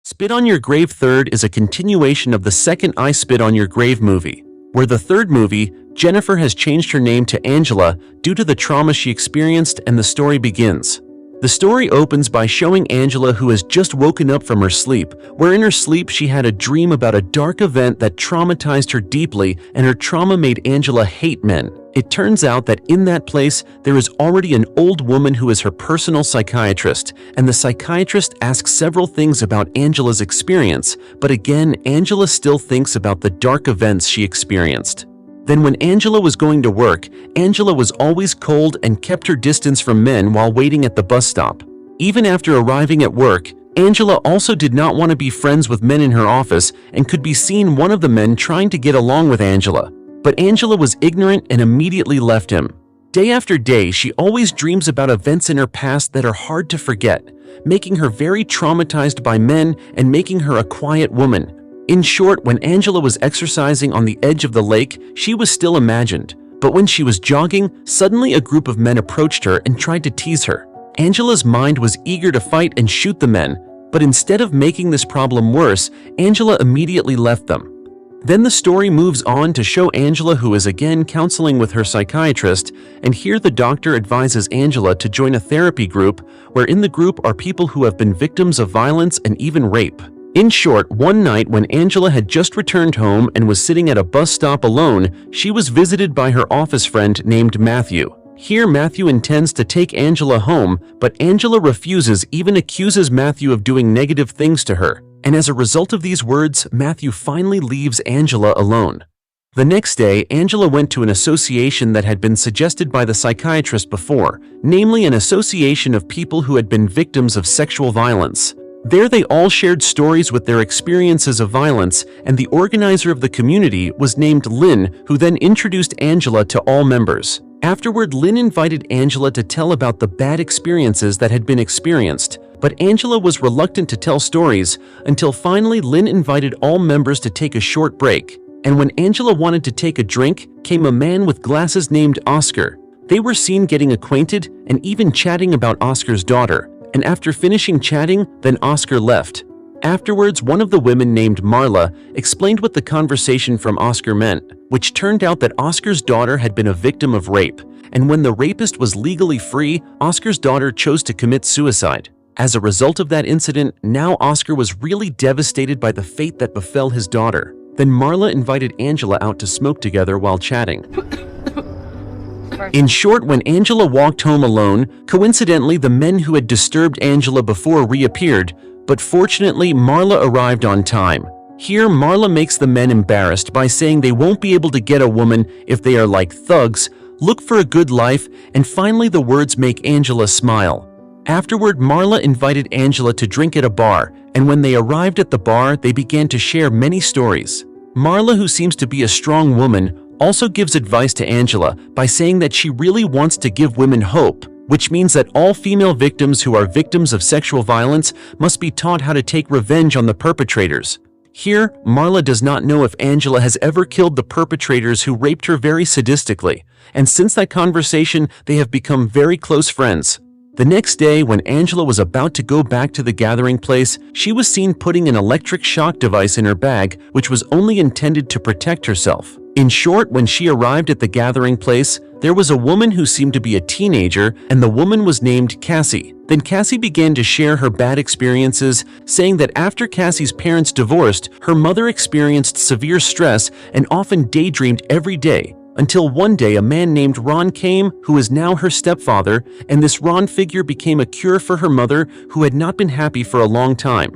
Spit on Your Grave 3rd is a continuation of the second I Spit on Your Grave movie, where the third movie, Jennifer has changed her name to Angela due to the trauma she experienced, and the story begins. The story opens by showing Angela, who has just woken up from her sleep, where in her sleep she had a dream about a dark event that traumatized her deeply, and her trauma made Angela hate men. It turns out that in that place there is already an old woman who is her personal psychiatrist, and the psychiatrist asks several things about Angela's experience, but again, Angela still thinks about the dark events she experienced. Then when Angela was going to work, Angela was always cold and kept her distance from men while waiting at the bus stop. Even after arriving at work, Angela also did not want to be friends with men in her office and could be seen one of the men trying to get along with Angela. But Angela was ignorant and immediately left him. Day after day, she always dreams about events in her past that are hard to forget, making her very traumatized by men and making her a quiet woman. In short, when Angela was exercising on the edge of the lake, she was still imagined. But when she was jogging, suddenly a group of men approached her and tried to tease her. Angela's mind was eager to fight and shoot the men, but instead of making this problem worse, Angela immediately left them. Then the story moves on to show Angela, who is again counseling with her psychiatrist, and here the doctor advises Angela to join a therapy group, where in the group are people who have been victims of violence and even rape. In short, one night when Angela had just returned home and was sitting at a bus stop alone, she was visited by her office friend named Matthew. Here, Matthew intends to take Angela home, but Angela refuses, even accuses Matthew of doing negative things to her. And as a result of these words, Matthew finally leaves Angela alone. The next day, Angela went to an association that had been suggested by the psychiatrist before, namely an association of people who had been victims of sexual violence. There they all shared stories with their experiences of violence, and the organizer of the community was named Lynn, who then introduced Angela to all members. Afterward, Lynn invited Angela to tell about the bad experiences that had been experienced, but Angela was reluctant to tell stories until finally Lynn invited all members to take a short break. And when Angela wanted to take a drink, came a man with glasses named Oscar. They were seen getting acquainted and even chatting about Oscar's daughter. And after finishing chatting, then Oscar left. Afterwards, one of the women named Marla explained what the conversation from Oscar meant, which turned out that Oscar's daughter had been a victim of rape, and when the rapist was legally free, Oscar's daughter chose to commit suicide. As a result of that incident, now Oscar was really devastated by the fate that befell his daughter. Then Marla invited Angela out to smoke together while chatting. In short, when Angela walked home alone, coincidentally the men who had disturbed Angela before reappeared, but fortunately Marla arrived on time. Here Marla makes the men embarrassed by saying they won't be able to get a woman if they are like thugs, look for a good life, and finally the words make Angela smile. Afterward, Marla invited Angela to drink at a bar, and when they arrived at the bar, they began to share many stories. Marla, who seems to be a strong woman, also gives advice to Angela by saying that she really wants to give women hope, which means that all female victims who are victims of sexual violence must be taught how to take revenge on the perpetrators. Here, Marla does not know if Angela has ever killed the perpetrators who raped her very sadistically, and since that conversation, they have become very close friends. The next day, when Angela was about to go back to the gathering place, she was seen putting an electric shock device in her bag, which was only intended to protect herself. In short, when she arrived at the gathering place, there was a woman who seemed to be a teenager, and the woman was named Cassie. Then Cassie began to share her bad experiences, saying that after Cassie's parents divorced, her mother experienced severe stress and often daydreamed every day, until one day a man named Ron came, who is now her stepfather, and this Ron figure became a cure for her mother, who had not been happy for a long time.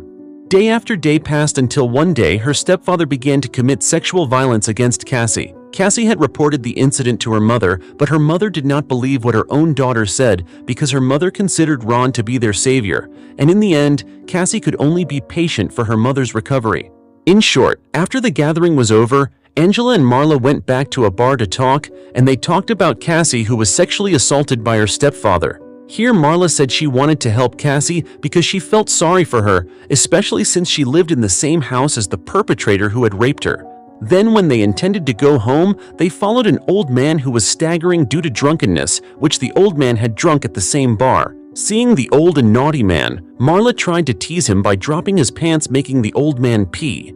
Day after day passed until one day her stepfather began to commit sexual violence against Cassie. Cassie had reported the incident to her mother, but her mother did not believe what her own daughter said because her mother considered Ron to be their savior, and in the end, Cassie could only be patient for her mother's recovery. In short, after the gathering was over, Angela and Marla went back to a bar to talk, and they talked about Cassie, who was sexually assaulted by her stepfather. Here, Marla said she wanted to help Cassie because she felt sorry for her, especially since she lived in the same house as the perpetrator who had raped her. Then, when they intended to go home, they followed an old man who was staggering due to drunkenness, which the old man had drunk at the same bar. Seeing the old and naughty man, Marla tried to tease him by dropping his pants, making the old man pee.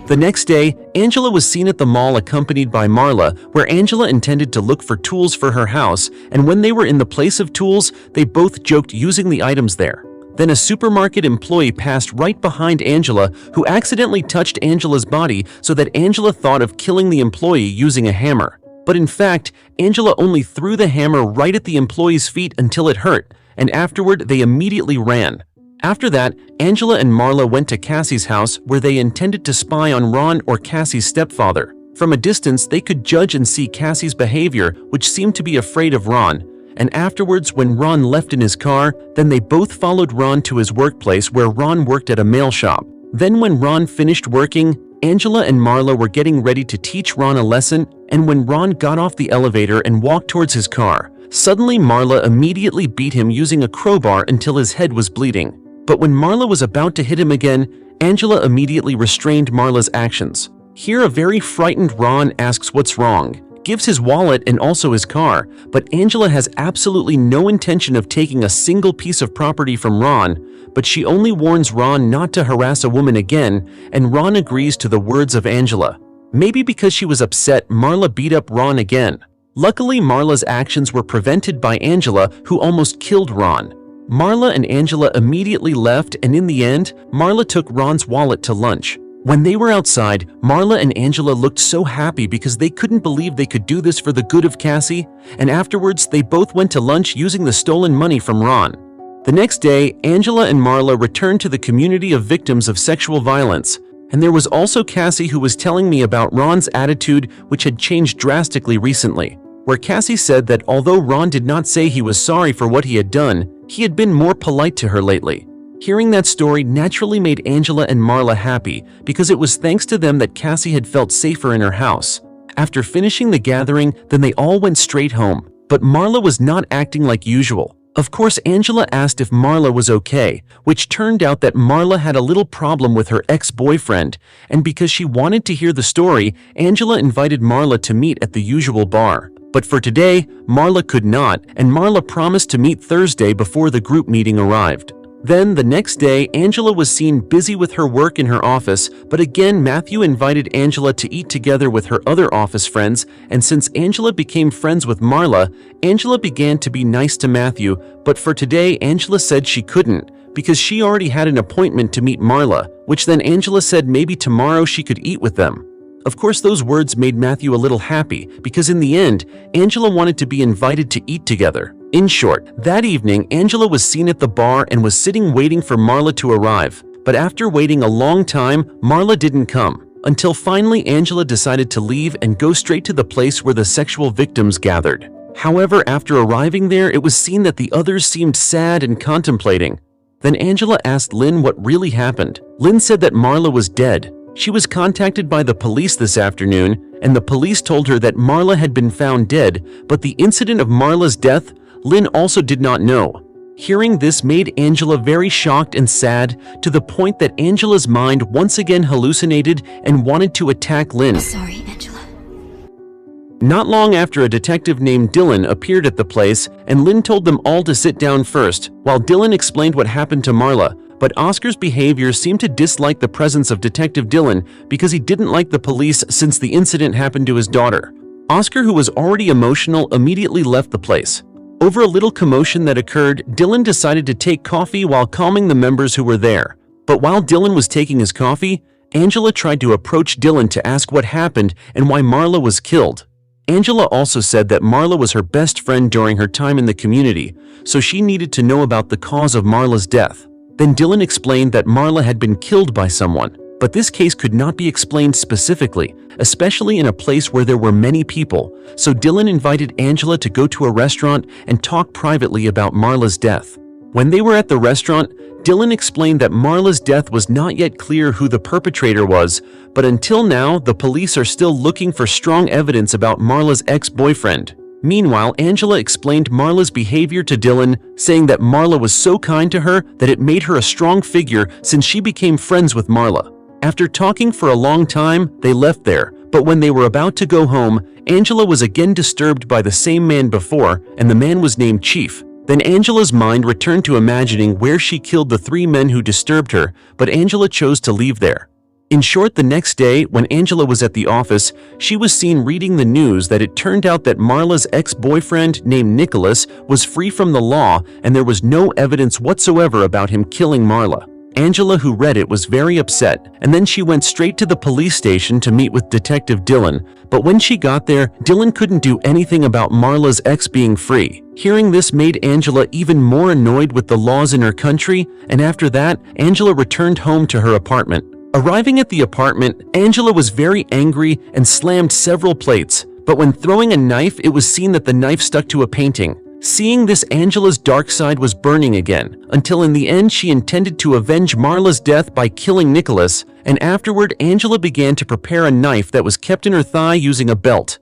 The next day, Angela was seen at the mall accompanied by Marla, where Angela intended to look for tools for her house, and when they were in the place of tools, they both joked using the items there. Then a supermarket employee passed right behind Angela, who accidentally touched Angela's body so that Angela thought of killing the employee using a hammer. But in fact, Angela only threw the hammer right at the employee's feet until it hurt, and afterward they immediately ran. After that, Angela and Marla went to Cassie's house where they intended to spy on Ron, or Cassie's stepfather. From a distance, they could judge and see Cassie's behavior, which seemed to be afraid of Ron. And afterwards, when Ron left in his car, then they both followed Ron to his workplace where Ron worked at a mail shop. Then when Ron finished working, Angela and Marla were getting ready to teach Ron a lesson, and when Ron got off the elevator and walked towards his car, suddenly Marla immediately beat him using a crowbar until his head was bleeding. But when Marla was about to hit him again, Angela immediately restrained Marla's actions. Here, a very frightened Ron asks what's wrong, gives his wallet and also his car, but Angela has absolutely no intention of taking a single piece of property from Ron, but she only warns Ron not to harass a woman again, and Ron agrees to the words of Angela. Maybe because she was upset, Marla beat up Ron again. Luckily, Marla's actions were prevented by Angela, who almost killed Ron. Marla and Angela immediately left, and in the end, Marla took Ron's wallet to lunch. When they were outside, Marla and Angela looked so happy because they couldn't believe they could do this for the good of Cassie, and afterwards they both went to lunch using the stolen money from Ron. The next day, Angela and Marla returned to the community of victims of sexual violence, and there was also Cassie, who was telling me about Ron's attitude, which had changed drastically recently, where Cassie said that although Ron did not say he was sorry for what he had done, he had been more polite to her lately. Hearing that story naturally made Angela and Marla happy because it was thanks to them that Cassie had felt safer in her house. After finishing the gathering, then they all went straight home, but Marla was not acting like usual. Of course, Angela asked if Marla was okay, which turned out that Marla had a little problem with her ex-boyfriend, and because she wanted to hear the story, Angela invited Marla to meet at the usual bar. But for today, Marla could not, and Marla promised to meet Thursday before the group meeting arrived. Then, the next day, Angela was seen busy with her work in her office, but again Matthew invited Angela to eat together with her other office friends, and since Angela became friends with Marla, Angela began to be nice to Matthew, but for today Angela said she couldn't, because she already had an appointment to meet Marla, which then Angela said maybe tomorrow she could eat with them. Of course, those words made Matthew a little happy, because in the end, Angela wanted to be invited to eat together. In short, that evening, Angela was seen at the bar and was sitting waiting for Marla to arrive. But after waiting a long time, Marla didn't come, until finally Angela decided to leave and go straight to the place where the sexual victims gathered. However, after arriving there, it was seen that the others seemed sad and contemplating. Then Angela asked Lynn what really happened. Lynn said that Marla was dead. She was contacted by the police this afternoon, and the police told her that Marla had been found dead, but the incident of Marla's death, Lynn also did not know. Hearing this made Angela very shocked and sad, to the point that Angela's mind once again hallucinated and wanted to attack Lynn. Sorry, Angela. Not long after, a detective named Dylan appeared at the place, and Lynn told them all to sit down first, while Dylan explained what happened to Marla. But Oscar's behavior seemed to dislike the presence of Detective Dylan because he didn't like the police since the incident happened to his daughter. Oscar, who was already emotional, immediately left the place. Over a little commotion that occurred, Dylan decided to take coffee while calming the members who were there. But while Dylan was taking his coffee, Angela tried to approach Dylan to ask what happened and why Marla was killed. Angela also said that Marla was her best friend during her time in the community, so she needed to know about the cause of Marla's death. Then Dylan explained that Marla had been killed by someone, but this case could not be explained specifically, especially in a place where there were many people, so Dylan invited Angela to go to a restaurant and talk privately about Marla's death. When they were at the restaurant, Dylan explained that Marla's death was not yet clear who the perpetrator was, but until now, the police are still looking for strong evidence about Marla's ex-boyfriend. Meanwhile, Angela explained Marla's behavior to Dylan, saying that Marla was so kind to her that it made her a strong figure since she became friends with Marla. After talking for a long time, they left there, but when they were about to go home, Angela was again disturbed by the same man before, and the man was named Chief. Then Angela's mind returned to imagining where she killed the 3 men who disturbed her, but Angela chose to leave there. In short, the next day, when Angela was at the office, she was seen reading the news that it turned out that Marla's ex-boyfriend named Nicholas was free from the law and there was no evidence whatsoever about him killing Marla. Angela, who read it, was very upset, and then she went straight to the police station to meet with Detective Dylan, but when she got there, Dylan couldn't do anything about Marla's ex being free. Hearing this made Angela even more annoyed with the laws in her country, and after that, Angela returned home to her apartment. Arriving at the apartment, Angela was very angry and slammed several plates, but when throwing a knife, it was seen that the knife stuck to a painting. Seeing this, Angela's dark side was burning again, until in the end she intended to avenge Marla's death by killing Nicholas, and afterward Angela began to prepare a knife that was kept in her thigh using a belt.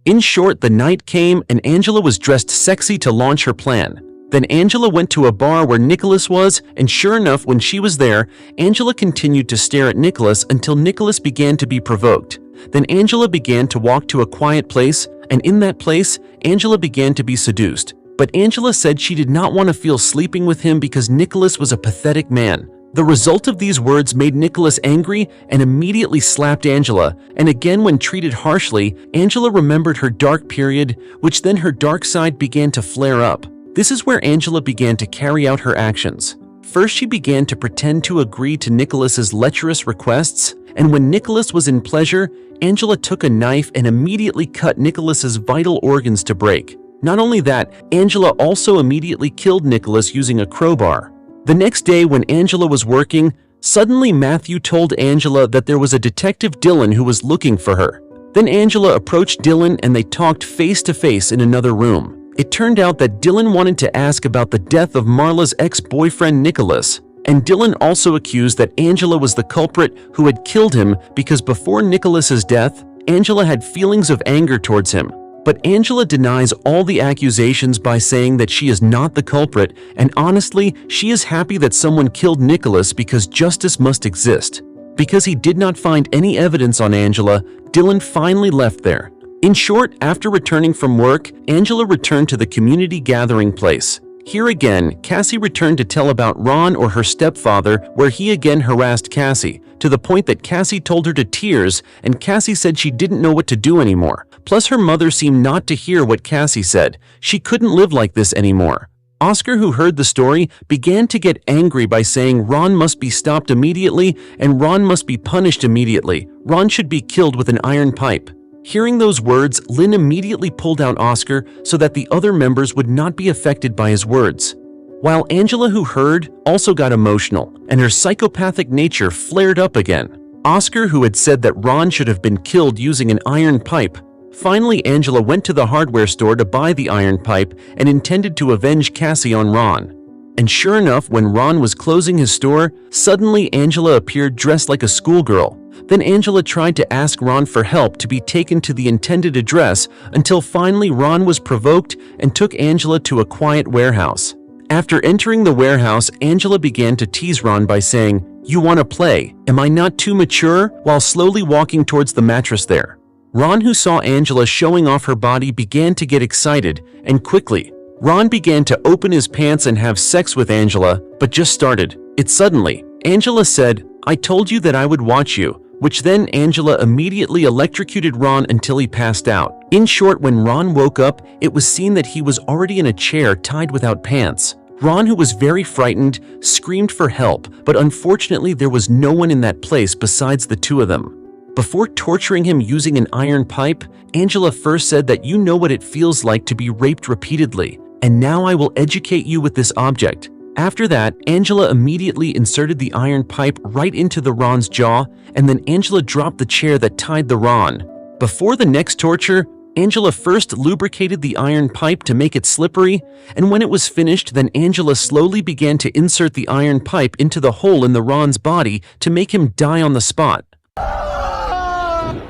In short, the night came and Angela was dressed sexy to launch her plan. Then Angela went to a bar where Nicholas was, and sure enough, when she was there, Angela continued to stare at Nicholas until Nicholas began to be provoked. Then Angela began to walk to a quiet place, and in that place, Angela began to be seduced. But Angela said she did not want to feel sleeping with him because Nicholas was a pathetic man. The result of these words made Nicholas angry and immediately slapped Angela, and again when treated harshly, Angela remembered her dark period, which then her dark side began to flare up. This is where Angela began to carry out her actions. First, she began to pretend to agree to Nicholas's lecherous requests, and when Nicholas was in pleasure, Angela took a knife and immediately cut Nicholas's vital organs to break. Not only that, Angela also immediately killed Nicholas using a crowbar. The next day, when Angela was working, suddenly Matthew told Angela that there was a Detective Dylan who was looking for her. Then Angela approached Dylan and they talked face to face in another room. It turned out that Dylan wanted to ask about the death of Marla's ex-boyfriend Nicholas, and Dylan also accused that Angela was the culprit who had killed him because before Nicholas's death, Angela had feelings of anger towards him. But Angela denies all the accusations by saying that she is not the culprit, and honestly, she is happy that someone killed Nicholas because justice must exist. Because he did not find any evidence on Angela, Dylan finally left there. In short, after returning from work, Angela returned to the community gathering place. Here again, Cassie returned to tell about Ron or her stepfather, where he again harassed Cassie, to the point that Cassie told her to tears, and Cassie said she didn't know what to do anymore. Plus her mother seemed not to hear what Cassie said. She couldn't live like this anymore. Oscar, who heard the story, began to get angry by saying Ron must be stopped immediately and Ron must be punished immediately. Ron should be killed with an iron pipe. Hearing those words, Lynn immediately pulled out Oscar so that the other members would not be affected by his words. While Angela, who heard, also got emotional, and her psychopathic nature flared up again. Oscar, who had said that Ron should have been killed using an iron pipe. Finally, Angela went to the hardware store to buy the iron pipe and intended to avenge Cassie on Ron. And sure enough, when Ron was closing his store, suddenly Angela appeared dressed like a schoolgirl. Then Angela tried to ask Ron for help to be taken to the intended address until finally Ron was provoked and took Angela to a quiet warehouse. After entering the warehouse, Angela began to tease Ron by saying, "You want to play? Am I not too mature?" while slowly walking towards the mattress there. Ron, who saw Angela showing off her body, began to get excited, and quickly, Ron began to open his pants and have sex with Angela, but just started it suddenly. Angela said, "I told you that I would watch you," which then Angela immediately electrocuted Ron until he passed out. In short, when Ron woke up, it was seen that he was already in a chair tied without pants. Ron, who was very frightened, screamed for help, but unfortunately there was no one in that place besides the two of them. Before torturing him using an iron pipe, Angela first said that you know what it feels like to be raped repeatedly, and now I will educate you with this object. After that, Angela immediately inserted the iron pipe right into the Ron's jaw, and then Angela dropped the chair that tied the Ron. Before the next torture, Angela first lubricated the iron pipe to make it slippery, and when it was finished, then Angela slowly began to insert the iron pipe into the hole in the Ron's body to make him die on the spot.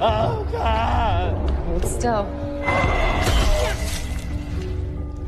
Oh, God. Hold still.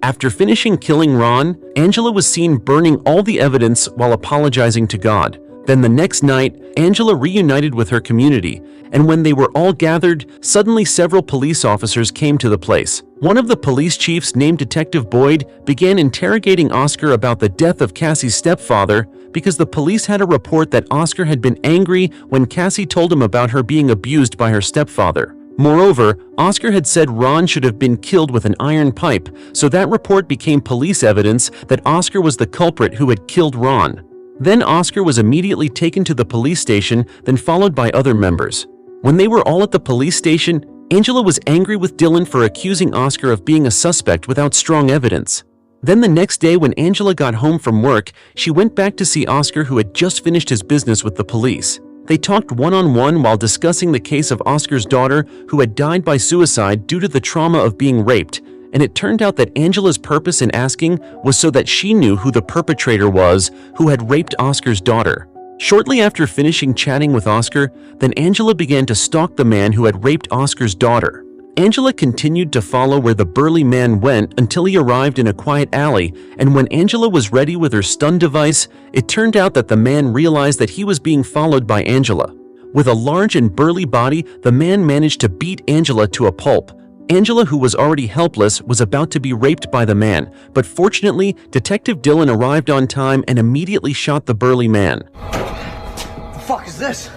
After finishing killing Ron, Angela was seen burning all the evidence while apologizing to God. Then the next night, Angela reunited with her community, and when they were all gathered, suddenly several police officers came to the place. One of the police chiefs, named Detective Boyd, began interrogating Oscar about the death of Cassie's stepfather because the police had a report that Oscar had been angry when Cassie told him about her being abused by her stepfather. Moreover, Oscar had said Ron should have been killed with an iron pipe, so that report became police evidence that Oscar was the culprit who had killed Ron. Then Oscar was immediately taken to the police station, then followed by other members. When they were all at the police station, Angela was angry with Dylan for accusing Oscar of being a suspect without strong evidence. Then the next day when Angela got home from work, she went back to see Oscar, who had just finished his business with the police. They talked one-on-one while discussing the case of Oscar's daughter, who had died by suicide due to the trauma of being raped, and it turned out that Angela's purpose in asking was so that she knew who the perpetrator was who had raped Oscar's daughter. Shortly after finishing chatting with Oscar, then Angela began to stalk the man who had raped Oscar's daughter. Angela continued to follow where the burly man went until he arrived in a quiet alley, and when Angela was ready with her stun device, it turned out that the man realized that he was being followed by Angela. With a large and burly body, the man managed to beat Angela to a pulp. Angela, who was already helpless, was about to be raped by the man, but fortunately, Detective Dylan arrived on time and immediately shot the burly man. What the fuck is this?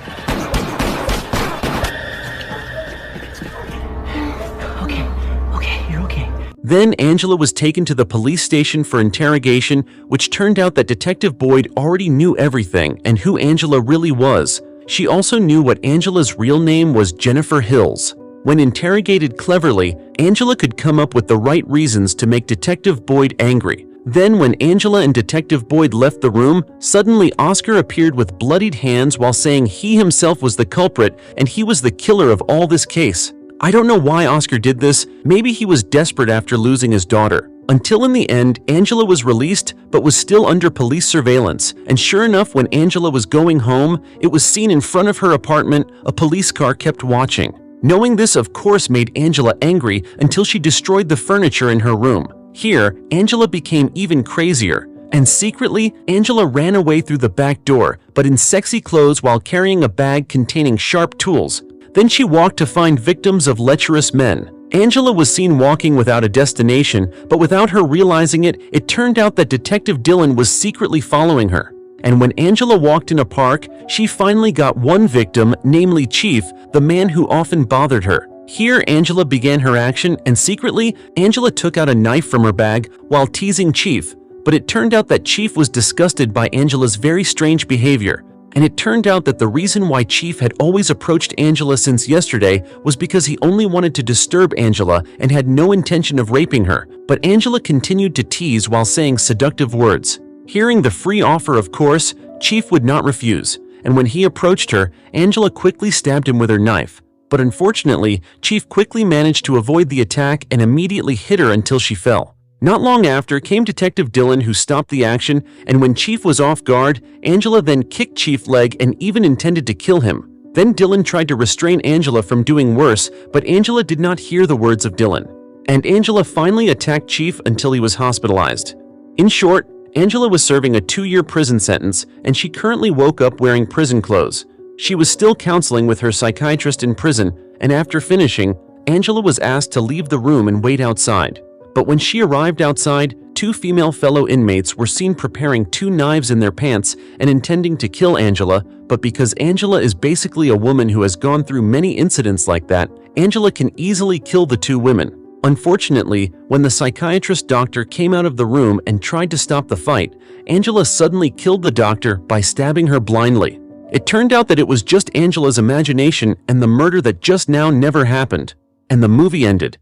Okay, you're okay. Then Angela was taken to the police station for interrogation, which turned out that Detective Boyd already knew everything and who Angela really was. She also knew what Angela's real name was, Jennifer Hills. When interrogated cleverly, Angela could come up with the right reasons to make Detective Boyd angry. Then when Angela and Detective Boyd left the room, suddenly Oscar appeared with bloodied hands while saying he himself was the culprit and he was the killer of all this case. I don't know why Oscar did this. Maybe he was desperate after losing his daughter. Until in the end, Angela was released but was still under police surveillance, and sure enough, when Angela was going home, it was seen in front of her apartment, a police car kept watching. Knowing this, of course, made Angela angry until she destroyed the furniture in her room. Here, Angela became even crazier, and secretly, Angela ran away through the back door, but in sexy clothes while carrying a bag containing sharp tools. Then she walked to find victims of lecherous men. Angela was seen walking without a destination, but without her realizing it, it turned out that Detective Dylan was secretly following her. And when Angela walked in a park, she finally got one victim, namely Chief, the man who often bothered her. Here, Angela began her action, and secretly, Angela took out a knife from her bag while teasing Chief. But it turned out that Chief was disgusted by Angela's very strange behavior. And it turned out that the reason why Chief had always approached Angela since yesterday was because he only wanted to disturb Angela and had no intention of raping her. But Angela continued to tease while saying seductive words. Hearing the free offer, of course, Chief would not refuse, and when he approached her, Angela quickly stabbed him with her knife. But unfortunately, Chief quickly managed to avoid the attack and immediately hit her until she fell. Not long after came Detective Dylan, who stopped the action, and when Chief was off guard, Angela then kicked Chief's leg and even intended to kill him. Then Dylan tried to restrain Angela from doing worse, but Angela did not hear the words of Dylan. And Angela finally attacked Chief until he was hospitalized. In short, Angela was serving a 2-year prison sentence, and she currently woke up wearing prison clothes. She was still counseling with her psychiatrist in prison, and after finishing, Angela was asked to leave the room and wait outside. But when she arrived outside, 2 female fellow inmates were seen preparing 2 knives in their pants and intending to kill Angela, but because Angela is basically a woman who has gone through many incidents like that, Angela can easily kill the 2 women. Unfortunately, when the psychiatrist doctor came out of the room and tried to stop the fight, Angela suddenly killed the doctor by stabbing her blindly. It turned out that it was just Angela's imagination and the murder that just now never happened. And the movie ended.